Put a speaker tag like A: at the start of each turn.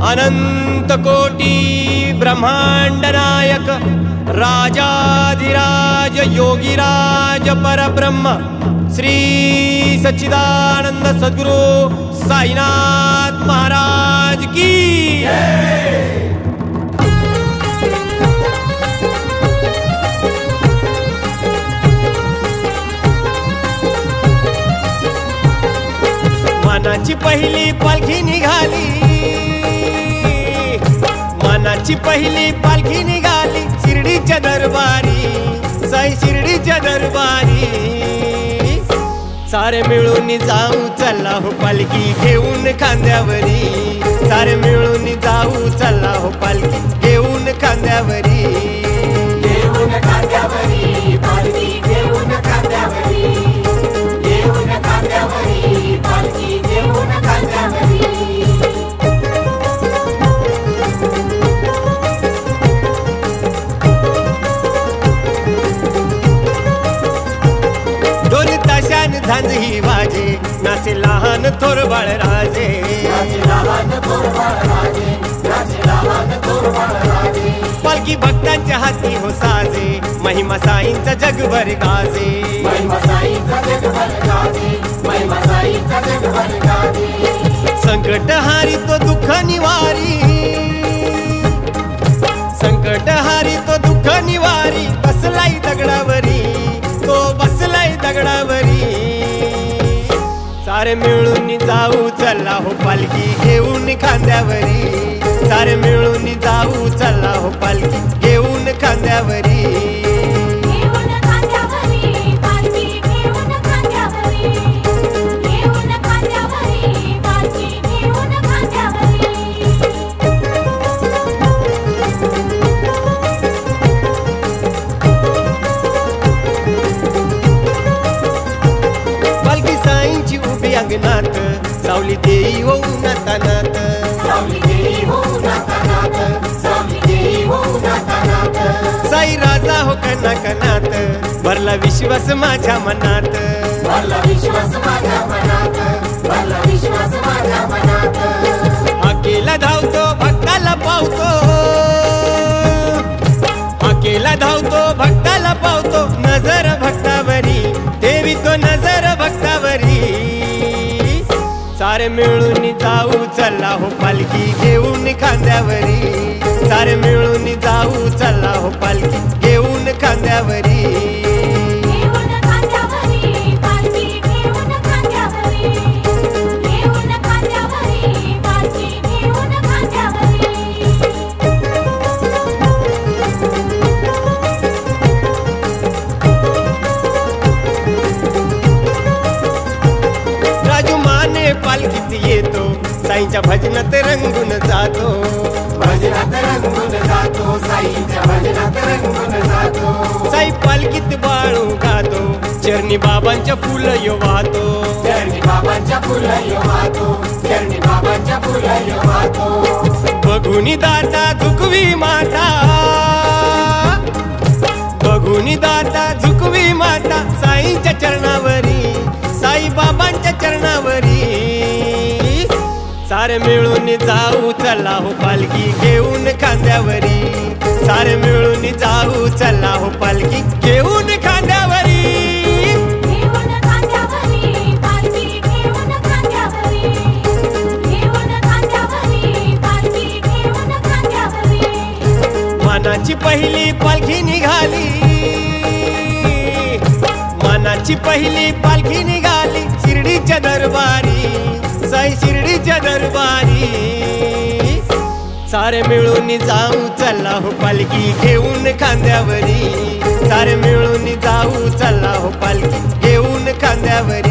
A: अनंत कोटी ब्रह्मांड नायक राजाधिराज योगीराज परब्रह्म श्री सच्चिदानंद सद्गुरु साईनाथ महाराज की मानाची पहिली पालखी निघाली, मानाची पहिली पालखी निघाली शिर्डीच्या दरबारी, साई शिर्डीच्या दरबारी। सारे मिळून जाऊ चला हो पालखी घेऊन खांद्यावरी, सारे मिळून जाऊ चला हो पालखी घेऊन खांद्यावरी,
B: घेऊन खांद्यावरी पालखी घेऊन खांद्यावरी, घेऊन खांद्यावरी पालखी घेऊन खांद्यावरी।
A: ढोल ताशान झांजही वाजे नाचे लहान थोर बाळ राजे,
B: नाचे लहान थोर बाळ राजे, नाचे लहान थोर बाळ राजे।
A: पालखी भक्तांच्या हाती हो साजे महिमा साईंचा जगभर गाजे,
B: महिमा साईंचा जगभर गाजे, महिमा साईंचा जगभर गाजे।
A: संकट हारी तो दुःख निवारी, संकट हारी तो दुःख निवारी, बसलाई दगडावरी तो बसलाई दगडावरी। सारे मिळून जाऊ चला हो पालखी घेऊन खांद्यावरी, सारे मिळून जाऊ चला हो पालखी घेऊन खांद्यावरी,
C: घेऊन खांद्यावरी पालखी घेऊन खांद्यावरी, घेऊन खांद्यावरी पालखी घेऊन खांद्यावरी।
A: पालखी साईंची उभी अंगणात सावली देई हो उन्हातानात,
B: सावली देई हो उन्हातानात, सावली देई हो उन्हातानात।
A: साई राजा हो कना कनात भरला विश्वास माझ्या मनात,
B: भरला विश्वास माझ्या मनात, भरला विश्वास माझ्या मनात।
A: अकेला धावतो भक्ताला पावतो, अकेला धावतो भक्ताला पावतो, नजर भक्तावरी देवी तो नजर भक्तावरी। सारे मिळून जाऊ चला हो पालखी घेऊन खांद्यावरी, सारे मिळून जाऊ चला हो पालखी घेऊन खांद्यावरी,
C: घेऊन खांद्यावरी पालखी घेऊन खांद्यावरी, घेऊन खांद्यावरी पालखी घेऊन खांद्यावरी।
A: राजू माने पालखीत येतो साईंच्या भजनात रंगून जातो,
B: भजनात रंगून जातो, साईंच्या भजनात रंगून जातो।
A: साई पालखीत बाळू गातो चरणी बाबांच्या फुलं यो वाहतो,
B: चरणी बाबांच्या फुलं यो वाहतो, चरणी बाबांच्या फुलं यो वाहतो।
A: बघुनी दाता झुकवी माता, बघुनी दाता झुकवी माता साईंच्या चरणावरी, साई बाबांच्या चरणावरी। सारे मिळून जाऊ चला हो पालखी घेऊन खांद्यावरी, सारे मिळून जाऊ चला हो पालखी घेऊन खांद्यावरी,
C: घेऊन खांद्यावरी पालखी घेऊन खांद्यावरी, घेऊन खांद्यावरी पालखी घेऊन खांद्यावरी।
A: मानाची पहिली पालखी निघाली, मानाची पहिली पालखी निघाली शिर्डीच्या दरबारी, साई शिर्डीच्या दरबारी। सारे मिळून जाऊ चला हो पालखी घेऊन खांद्यावरी, सारे मिळून जाऊ चला हो पालखी घेऊन खांद्यावरी।